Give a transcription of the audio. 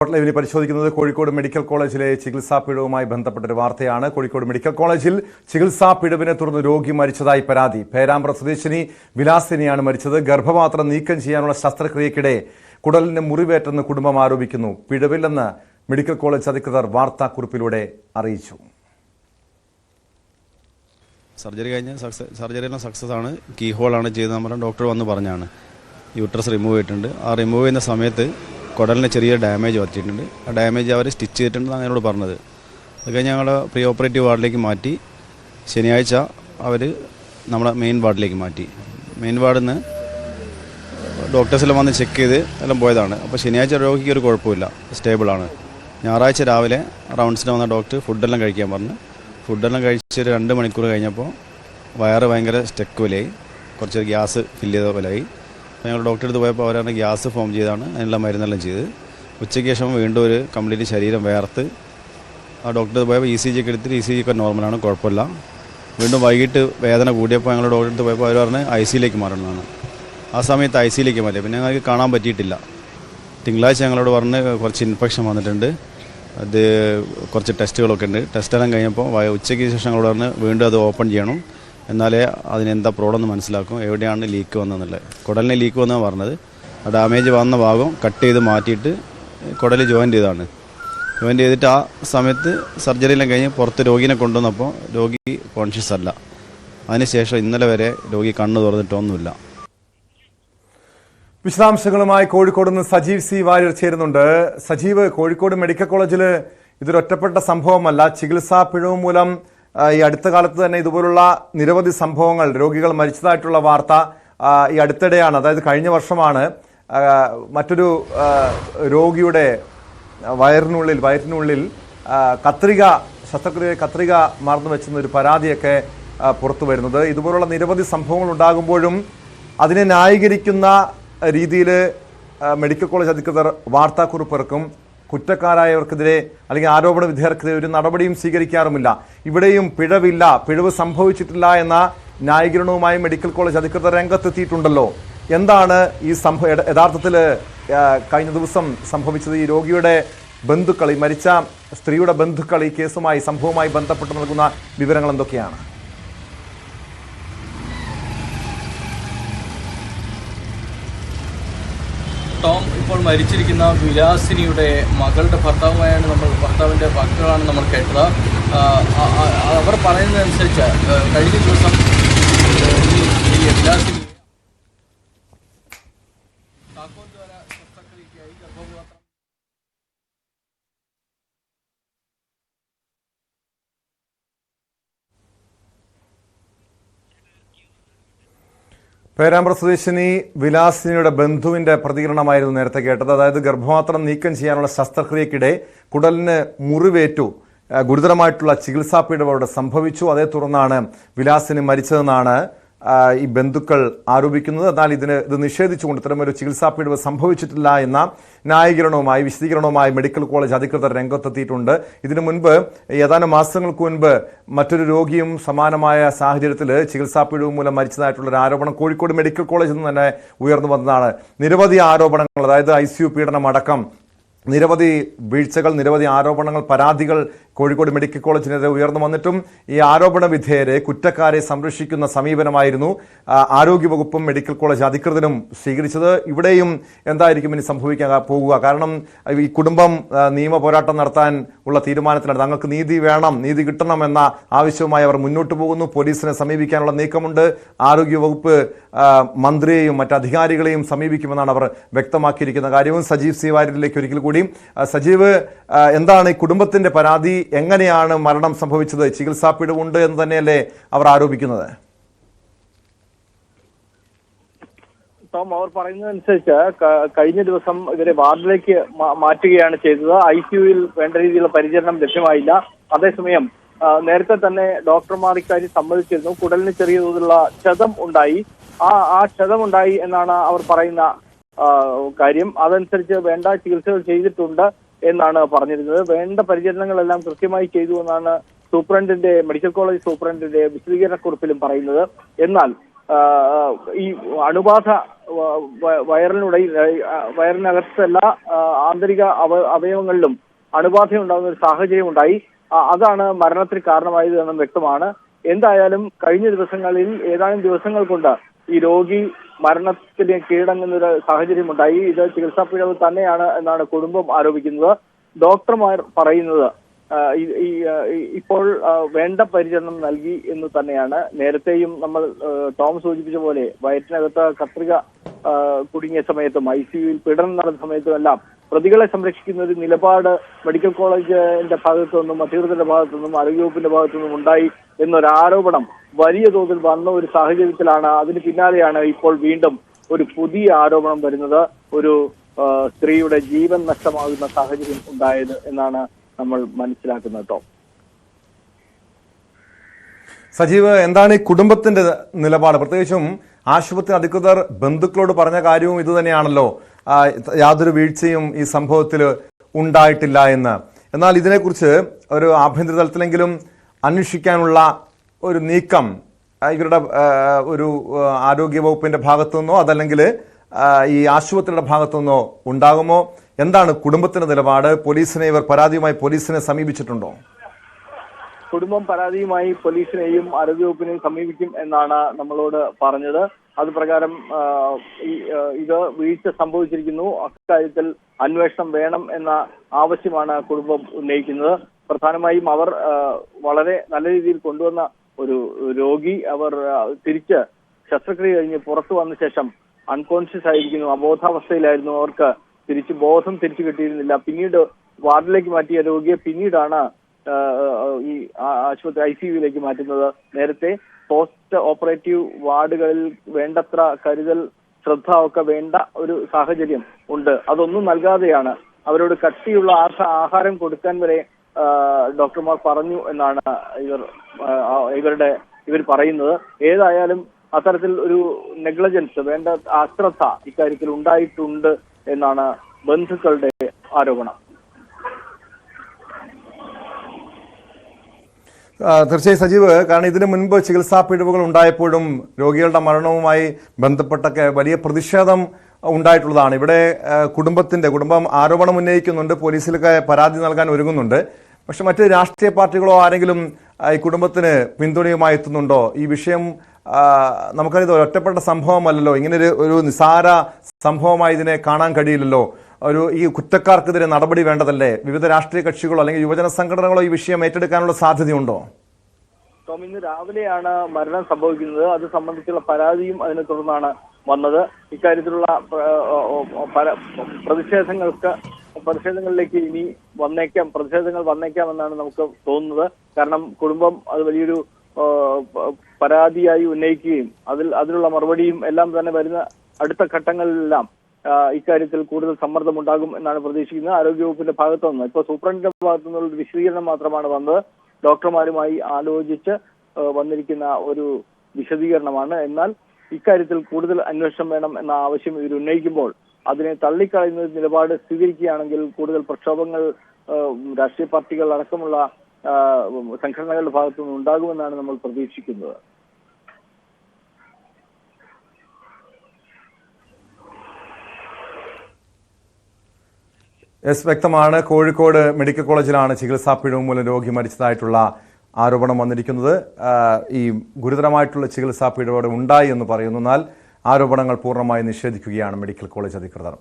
ലൈവിനെ പരിശോധിക്കുന്നത് കോഴിക്കോട് മെഡിക്കൽ കോളേജിലെ ചികിത്സാ പിഴവുമായി ബന്ധപ്പെട്ട ഒരു വാർത്തയാണ്. കോഴിക്കോട് മെഡിക്കൽ കോളേജിൽ ചികിത്സാ പിഴവിനെ തുടർന്ന് രോഗി മരിച്ചതായി പരാതി. പേരാമ്പ്ര സ്വദേശിനി വിലാസിനിയാണ് മരിച്ചത്. ഗർഭപാത്രം നീക്കം ചെയ്യാനുള്ള ശസ്ത്രക്രിയക്കിടെ കുടലിന് മുറിവേറ്റെന്ന് കുടുംബം ആരോപിക്കുന്നു. പിഴവില്ലെന്ന് മെഡിക്കൽ കോളേജ് അധികൃതർ വാർത്താക്കുറിപ്പിലൂടെ അറിയിച്ചു. സർജറിയെല്ലാം സക്സസ് ആണ്. കീ ഹോളാണ് ചെയ്തത്. നമ്മുടെ ഡോക്ടർ വന്ന് പറഞ്ഞാണ് യൂട്രസ് റിമൂവ് ചെയ്തിട്ടുണ്ട്. ആ റിമൂവ് ചെയ്യുന്ന സമയത്ത് കുടലിന് ചെറിയ ഡാമേജ് പറ്റിയിട്ടുണ്ട്. ആ ഡാമേജ് അവർ സ്റ്റിച്ച് ചെയ്തിട്ടുണ്ടെന്നാണ് എന്നോട് പറഞ്ഞത്. അത് കഴിഞ്ഞ് ഞങ്ങൾ പ്രീ ഓപ്പറേറ്റീവ് വാർഡിലേക്ക് മാറ്റി. ശനിയാഴ്ച അവർ നമ്മുടെ മെയിൻ വാർഡിലേക്ക് മാറ്റി. മെയിൻ വാർഡിൽ നിന്ന് ഡോക്ടേഴ്സെല്ലാം വന്ന് ചെക്ക് ചെയ്ത് എല്ലാം പോയതാണ്. അപ്പോൾ ശനിയാഴ്ച രോഗിക്ക് ഒരു കുഴപ്പമില്ല, സ്റ്റേബിളാണ്. ഞായറാഴ്ച രാവിലെ റൗണ്ട്സിന് വന്ന ഡോക്ടർ ഫുഡെല്ലാം കഴിക്കാൻ പറഞ്ഞു. ഫുഡെല്ലാം കഴിച്ചൊരു 2 മണിക്കൂർ കഴിഞ്ഞപ്പോൾ വയറ് ഭയങ്കര സ്റ്റക്ക് പോലെയായി, കുറച്ച് ഗ്യാസ് ഫില്ല് ചെയ്ത പോലെയായി. അപ്പോൾ ഞങ്ങൾ ഡോക്ടറെ അടുത്ത് പോയപ്പോൾ അവരാണ് ഗ്യാസ് ഫോം ചെയ്താണ് അതിനുള്ള മരുന്നെല്ലാം ചെയ്ത്. ഉച്ചയ്ക്ക് ശേഷം വീണ്ടും ഒരു കംപ്ലീറ്റ് ശരീരം വേർത്ത് ആ ഡോക്ടറെ പോയപ്പോൾ ECG ഒക്കെ എടുത്തിട്ട് ECG ഒക്കെ നോർമലാണ്, കുഴപ്പമില്ല. വീണ്ടും വൈകിട്ട് വേദന കൂടിയപ്പോൾ ഞങ്ങൾ ഡോക്ടറെ അടുത്ത് പോയപ്പോൾ അവർ പറഞ്ഞ് ICUയിലേക്ക് മാറണമെന്നാണ്. ആ സമയത്ത് ICUയിലേക്ക് മാറ്റി. പിന്നെ ഞങ്ങൾക്ക് കാണാൻ പറ്റിയിട്ടില്ല. തിങ്കളാഴ്ച ഞങ്ങളോട് പറഞ്ഞ് കുറച്ച് ഇൻഫെക്ഷൻ വന്നിട്ടുണ്ട്, അത് കുറച്ച് ടെസ്റ്റുകളൊക്കെ ഉണ്ട്. ടെസ്റ്റെല്ലാം കഴിഞ്ഞപ്പോൾ ഉച്ചയ്ക്ക് ശേഷം ഞങ്ങളോട് പറഞ്ഞ് വീണ്ടും അത് ഓപ്പൺ ചെയ്യണം, എന്നാലേ അതിനെന്താ പ്രോബ്ലം എന്ന് മനസ്സിലാക്കും, എവിടെയാണ് ലീക്ക് വന്നതെന്നുള്ളത്. കുടലിന് ലീക്ക് വന്നതാണ് പറഞ്ഞത്. ആ ഡാമേജ് വന്ന ഭാഗം കട്ട് ചെയ്ത് മാറ്റിയിട്ട് കുടൽ ജോയിൻ്റ് ചെയ്താണ്. ജോയിൻ്റ് ചെയ്തിട്ട് ആ സമയത്ത് സർജറിയെല്ലാം കഴിഞ്ഞ് പുറത്ത് രോഗീനെ കൊണ്ടുവന്നപ്പോൾ രോഗി കോൺഷ്യസ് അല്ല. അതിനുശേഷം ഇന്നലെ വരെ രോഗി കണ്ണ് തുറന്നിട്ടൊന്നുമില്ല. വിശദാംശങ്ങളുമായി കോഴിക്കോട് നിന്ന് സജീവ് C. വാര്യർ ചേരുന്നുണ്ട്. സജീവ്, കോഴിക്കോട് മെഡിക്കൽ കോളേജിൽ ഇതൊരു ഒറ്റപ്പെട്ട സംഭവമല്ല. ചികിത്സാ പിഴവ് മൂലം ഈ അടുത്ത കാലത്ത് തന്നെ ഇതുപോലുള്ള നിരവധി സംഭവങ്ങൾ, രോഗികൾ മരിച്ചതായിട്ടുള്ള വാർത്ത ഈ അടുത്തിടെയാണ്, അതായത് കഴിഞ്ഞ വർഷമാണ് മറ്റൊരു രോഗിയുടെ വയറ്റിനുള്ളിൽ ശസ്ത്രക്രിയ കത്രിക മറന്നു വെച്ചെന്ന ഒരു പരാതിയൊക്കെ പുറത്തു വരുന്നത്. ഇതുപോലുള്ള നിരവധി സംഭവങ്ങൾ ഉണ്ടാകുമ്പോഴും അതിനെ ന്യായീകരിക്കുന്ന രീതിയിൽ മെഡിക്കൽ കോളേജ് അധികൃതർ വാർത്താക്കുറിപ്പിറക്കും. കുറ്റക്കാരായവർക്കെതിരെ അല്ലെങ്കിൽ ആരോപണ വിധേയർക്കെതിരെ ഒരു നടപടിയും സ്വീകരിക്കാറുമില്ല. ഇവിടെയും പിഴവ് സംഭവിച്ചിട്ടില്ല എന്ന ന്യായീകരണവുമായി മെഡിക്കൽ കോളേജ് അധികൃതർ രംഗത്തെത്തിയിട്ടുണ്ടല്ലോ. എന്താണ് ഈ യഥാർത്ഥത്തിൽ കഴിഞ്ഞ ദിവസം സംഭവിച്ചത്? ഈ രോഗിയുടെ ബന്ധുക്കൾ, ഈ മരിച്ച സ്ത്രീയുടെ ബന്ധുക്കൾ ഈ കേസുമായി സംഭവവുമായി ബന്ധപ്പെട്ട് നൽകുന്ന വിവരങ്ങൾ എന്തൊക്കെയാണ്? ടോം, ഇപ്പോൾ മരിച്ചിരിക്കുന്ന വിലാസിനിയുടെ മകളുടെ ഭർത്താവിൻ്റെ വാക്കുകളാണ് നമ്മൾ കേട്ടത്. അവർ പറയുന്നതനുസരിച്ച് കഴിഞ്ഞ ദിവസം ഈ വിലാസിനി താക്കോൽദ്വാര ശസ്ത്രക്രിയയ്ക്കായി ഗർഭപാത്രം പേരാമ്പ്ര സ്വദേശിനി വിലാസിനിയുടെ ബന്ധുവിന്റെ പ്രതികരണമായിരുന്നു നേരത്തെ കേട്ടത്. അതായത് ഗർഭപാത്രം നീക്കം ചെയ്യാനുള്ള ശസ്ത്രക്രിയക്കിടെ കുടലിന് മുറിവേറ്റു, ഗുരുതരമായിട്ടുള്ള ചികിത്സാ പിഴവ് അവിടെ സംഭവിച്ചു. അതേ തുടർന്നാണ് വിലാസിനി മരിച്ചതെന്നാണ് ഈ ബന്ധുക്കൾ ആരോപിക്കുന്നത്. എന്നാൽ ഇത് നിഷേധിച്ചുകൊണ്ട് ഇത്തരമൊരു ചികിത്സാ പിഴവ് സംഭവിച്ചിട്ടില്ല എന്ന ന്യായീകരണവുമായി വിശദീകരണവുമായി മെഡിക്കൽ കോളേജ് അധികൃതർ രംഗത്തെത്തിയിട്ടുണ്ട്. ഇതിനു മുൻപ് ഏതാനും മാസങ്ങൾക്ക് മുൻപ് മറ്റൊരു രോഗിയും സമാനമായ സാഹചര്യത്തിൽ ചികിത്സാ പിഴവ് മൂലം മരിച്ചതായിട്ടുള്ളൊരു ആരോപണം കോഴിക്കോട് മെഡിക്കൽ കോളേജിൽ നിന്ന് തന്നെ ഉയർന്നു വന്നതാണ്. നിരവധി ആരോപണങ്ങൾ, അതായത് ICU പീഡനം അടക്കം നിരവധി വീഴ്ചകൾ, നിരവധി ആരോപണങ്ങൾ, പരാതികൾ കോഴിക്കോട് മെഡിക്കൽ കോളേജിനെതിരെ ഉയർന്നു വന്നിട്ടും ഈ ആരോപണ വിധേയരെ, കുറ്റക്കാരെ സംരക്ഷിക്കുന്ന സമീപനമായിരുന്നു ആരോഗ്യവകുപ്പും മെഡിക്കൽ കോളേജ് അധികൃതരും സ്വീകരിച്ചത്. ഇവിടെയും എന്തായിരിക്കും ഇനി സംഭവിക്കാൻ പോകുക? കാരണം ഈ കുടുംബം നിയമ പോരാട്ടം നടത്താൻ ഉള്ള തീരുമാനത്തിലാണ്. തങ്ങൾക്ക് നീതി വേണം, നീതി കിട്ടണം എന്ന ആവശ്യവുമായി അവർ മുന്നോട്ട് പോകുന്നു. പോലീസിനെ സമീപിക്കാനുള്ള നീക്കമുണ്ട്. ആരോഗ്യവകുപ്പ് മന്ത്രിയെയും മറ്റധികാരികളെയും സമീപിക്കുമെന്നാണ് അവർ വ്യക്തമാക്കിയിരിക്കുന്ന കാര്യവും. സജീവ് C. വാര്യരിലേക്ക് ഒരിക്കൽ കൂടി. സജീവ്, എന്താണ് ഈ കുടുംബത്തിന്റെ പരാതി? എങ്ങനെയാണ് മരണം സംഭവിച്ചത്? ചികിത്സാ പിഴവുണ്ട് എന്ന് തന്നെയല്ലേ അവർ ആരോപിക്കുന്നത്? ടോം, അവർ പറയുന്നതനുസരിച്ച് കഴിഞ്ഞ ദിവസം ഇവരെ വാർഡിലേക്ക് മാറ്റുകയാണ് ചെയ്തത്. ICUയിൽ വേണ്ട രീതിയിലുള്ള പരിചരണം ലഭ്യമായില്ല. അതേസമയം നേരത്തെ തന്നെ ഡോക്ടർമാർ ഇക്കാര്യം സമ്മതിച്ചിരുന്നു. കുടലിന് ചെറിയ തോതിലുള്ള ക്ഷതം ഉണ്ടായി. ആ ക്ഷതമുണ്ടായി എന്നാണ് അവർ പറയുന്ന കാര്യം. അതനുസരിച്ച് വേണ്ട ചികിത്സകൾ ചെയ്തിട്ടുണ്ട് എന്നാണ് പറഞ്ഞിരുന്നത്. വേണ്ട പരിചരണങ്ങളെല്ലാം കൃത്യമായി ചെയ്തു എന്നാണ് മെഡിക്കൽ കോളേജ് സൂപ്രണ്ടിന്റെ വിശദീകരണക്കുറിപ്പിലും പറയുന്നത്. എന്നാൽ ഈ അണുബാധ വയറിനകത്തല്ല ആന്തരിക അവയവങ്ങളിലും അണുബാധ ഉണ്ടാകുന്ന ഒരു സാഹചര്യം ഉണ്ടായി. അതാണ് മരണത്തിന് കാരണമായത് എന്നും വ്യക്തമാണ്. എന്തായാലും കഴിഞ്ഞ ദിവസങ്ങളിൽ ഏതാനും ദിവസങ്ങൾ കൊണ്ട് ഈ രോഗി മരണത്തിന് കീഴടങ്ങുന്ന ഒരു സാഹചര്യമുണ്ടായി. ഇത് ചികിത്സാ പിഴവ് തന്നെയാണ് എന്നാണ് കുടുംബം ആരോപിക്കുന്നത്. ഡോക്ടർമാർ പറയുന്നത് ഇപ്പോൾ വേണ്ട പരിചരണം നൽകി എന്ന് തന്നെയാണ്. നേരത്തെയും നമ്മൾ ടോം സൂചിപ്പിച്ച പോലെ വയറ്റിനകത്ത് കത്രിക കുടുങ്ങിയ സമയത്തും ICUവിൽ പീഡനം നടന്ന സമയത്തും എല്ലാം പ്രതികളെ സംരക്ഷിക്കുന്ന ഒരു നിലപാട് മെഡിക്കൽ കോളേജിന്റെ ഭാഗത്തു നിന്നും അധികൃതരുടെ ഭാഗത്തു നിന്നും ആരോഗ്യവകുപ്പിന്റെ ഭാഗത്തു നിന്നും ഉണ്ടായി എന്നൊരാരോപണം വലിയ തോതിൽ വന്ന ഒരു സാഹചര്യത്തിലാണ്. അതിന് പിന്നാലെയാണ് ഇപ്പോൾ വീണ്ടും ഒരു പുതിയ ആരോപണം വരുന്നത്. ഒരു സ്ത്രീയുടെ ജീവൻ നഷ്ടമാകുന്ന സാഹചര്യം ഉണ്ടായത് എന്നാണ് നമ്മൾ മനസ്സിലാക്കുന്നത്. കേട്ടോ സജീവ്, എന്താണ് ഈ കുടുംബത്തിന്റെ നിലപാട്? പ്രത്യേകിച്ചും ആശുപത്രി അധികൃതർ ബന്ധുക്കളോട് പറഞ്ഞ കാര്യവും ഇതുതന്നെയാണല്ലോ, യാതൊരു വീഴ്ചയും ഈ സംഭവത്തിൽ ഉണ്ടായിട്ടില്ല എന്ന്. എന്നാൽ ഇതിനെക്കുറിച്ച് ഒരു ആഭ്യന്തര തലത്തിലെങ്കിലും അന്വേഷിക്കാനുള്ള ഒരു നീക്കം ഇവരുടെ ഒരു ആരോഗ്യവകുപ്പിന്റെ ഭാഗത്തുനിന്നോ അതല്ലെങ്കിൽ ഈ ആശുപത്രിയുടെ ഭാഗത്തുനിന്നോ ഉണ്ടാകുമോ? എന്താണ് കുടുംബത്തിന്റെ നിലപാട്? ഇവർ പരാതിയുമായി പോലീസിനെ സമീപിച്ചിട്ടുണ്ടോ? കുടുംബം പരാതിയുമായി പോലീസിനെയും ആരോഗ്യവകുപ്പിനെയും സമീപിക്കും എന്നാണ് നമ്മളോട് പറഞ്ഞത്. അത് പ്രകാരം ഇത് വീഴ്ച സംഭവിച്ചിരിക്കുന്നു, അക്കാര്യത്തിൽ അന്വേഷണം വേണം എന്ന ആവശ്യമാണ് കുടുംബം ഉന്നയിക്കുന്നത്. പ്രധാനമായും അവർ വളരെ നല്ല രീതിയിൽ കൊണ്ടുവന്ന ഒരു രോഗി അവർ തിരിച്ച് ശസ്ത്രക്രിയ കഴിഞ്ഞ് പുറത്തു വന്ന ശേഷം അൺകോൺഷ്യസ് ആയിരിക്കുന്നു, അബോധാവസ്ഥയിലായിരുന്നു. അവർക്ക് ബോധം തിരിച്ചു കിട്ടിയിരുന്നില്ല. പിന്നീട് വാർഡിലേക്ക് മാറ്റിയ രോഗിയെ പിന്നീടാണ് ഈ ആശുപത്രി ICUവിലേക്ക് മാറ്റുന്നത്. നേരത്തെ പോസ്റ്റ് ഓപ്പറേറ്റീവ് വാർഡുകളിൽ വേണ്ടത്ര കരുതൽ ശ്രദ്ധ ഒക്കെ വേണ്ട ഒരു സാഹചര്യം ഉണ്ട്. അതൊന്നും നൽകാതെയാണ് അവരോട് കട്ടിയുള്ള ആഹാരം കൊടുക്കാൻ വരെ ഡോക്ടർമാർ പറഞ്ഞു എന്നാണ് ഇവർ പറയുന്നത്. ഏതായാലും അത്തരത്തിൽ ഒരു നെഗ്ലജൻസ്, വേണ്ട അശ്രദ്ധ ഇക്കാര്യത്തിൽ ഉണ്ടായിട്ടുണ്ട് എന്നാണ് ബന്ധുക്കളുടെ ആരോപണം. തീർച്ചയായും സജീവ്, കാരണം ഇതിനു മുൻപ് ചികിത്സാ പിഴവുകൾ ഉണ്ടായപ്പോഴും രോഗികളുടെ മരണവുമായി ബന്ധപ്പെട്ടൊക്കെ വലിയ പ്രതിഷേധം ഉണ്ടായിട്ടുള്ളതാണ്. ഇവിടെ കുടുംബം ആരോപണം ഉന്നയിക്കുന്നുണ്ട്, പോലീസിലൊക്കെ പരാതി നൽകാൻ ഒരുങ്ങുന്നുണ്ട്. പക്ഷെ മറ്റ് രാഷ്ട്രീയ പാർട്ടികളോ ആരെങ്കിലും ഈ കുടുംബത്തിന് പിന്തുണയുമായി എത്തുന്നുണ്ടോ? ഈ വിഷയം നമുക്കറിയാം, ഒറ്റപ്പെട്ട സംഭവമല്ലല്ലോ, ഇങ്ങനെ ഒരു നിസാര സംഭവമായി ഇതിനെ കാണാൻ കഴിയില്ലല്ലോ. ഈ കുറ്റക്കാർക്കെതിരെ നടപടി വേണ്ടതല്ലേ? വിവിധ രാഷ്ട്രീയ കക്ഷികളോ അല്ലെങ്കിൽ യുവജന സംഘടനകളോ ഈ വിഷയം ഏറ്റെടുക്കാനുള്ള സാധ്യതയുണ്ടോ? ഇന്ന് രാവിലെയാണ് മരണം സംഭവിക്കുന്നത്. അത് സംബന്ധിച്ചുള്ള പരാതിയും അതിനെ തുടർന്നാണ് വന്നത്. ഇക്കാര്യത്തിലുള്ള പ്രതിഷേധങ്ങളിലേക്ക് ഇനി പ്രതിഷേധങ്ങൾ വന്നേക്കാമെന്നാണ് നമുക്ക് തോന്നുന്നത്. കാരണം കുടുംബം അത് വലിയൊരു പരാതിയായി ഉന്നയിക്കുകയും അതിനുള്ള മറുപടിയും എല്ലാം തന്നെ വരുന്ന അടുത്ത ഘട്ടങ്ങളിലെല്ലാം ഇക്കാര്യത്തിൽ കൂടുതൽ സമ്മർദ്ദം ഉണ്ടാകും എന്നാണ് പ്രതീക്ഷിക്കുന്നത്. ആരോഗ്യവകുപ്പിന്റെ ഭാഗത്തു നിന്ന് ഇപ്പോൾ സൂപ്രണ്ടിന്റെ ഭാഗത്തു നിന്നുള്ള വിശദീകരണം മാത്രമാണ് വന്നത്. ഡോക്ടർമാരുമായി ആലോചിച്ച് വന്നിരിക്കുന്ന ഒരു വിശദീകരണമാണ്. എന്നാൽ ഇക്കാര്യത്തിൽ കൂടുതൽ അന്വേഷണം വേണം എന്ന ആവശ്യം ഇവർ ഉന്നയിക്കുമ്പോൾ അതിനെ തള്ളിക്കളയുന്ന നിലപാട് സ്വീകരിക്കുകയാണെങ്കിൽ കൂടുതൽ പ്രക്ഷോഭങ്ങൾ രാഷ്ട്രീയ പാർട്ടികൾ അടക്കമുള്ള സംഘടനകളുടെ ഭാഗത്തു നിന്ന് ഉണ്ടാകുമെന്നാണ് നമ്മൾ പ്രതീക്ഷിക്കുന്നത്. വ്യക്തമാണ്. കോഴിക്കോട് മെഡിക്കൽ കോളേജിലാണ് ചികിത്സാ പിഴവ് മൂലം രോഗി മരിച്ചതായിട്ടുള്ള ആരോപണം വന്നിരിക്കുന്നത്. ഈ ഗുരുതരമായിട്ടുള്ള ചികിത്സാ പിഴവ് ഉണ്ടായി എന്ന് പറയുന്നു. എന്നാൽ ആരോപണങ്ങൾ പൂർണ്ണമായി നിഷേധിക്കുകയാണ് മെഡിക്കൽ കോളേജ് അധികൃതർ.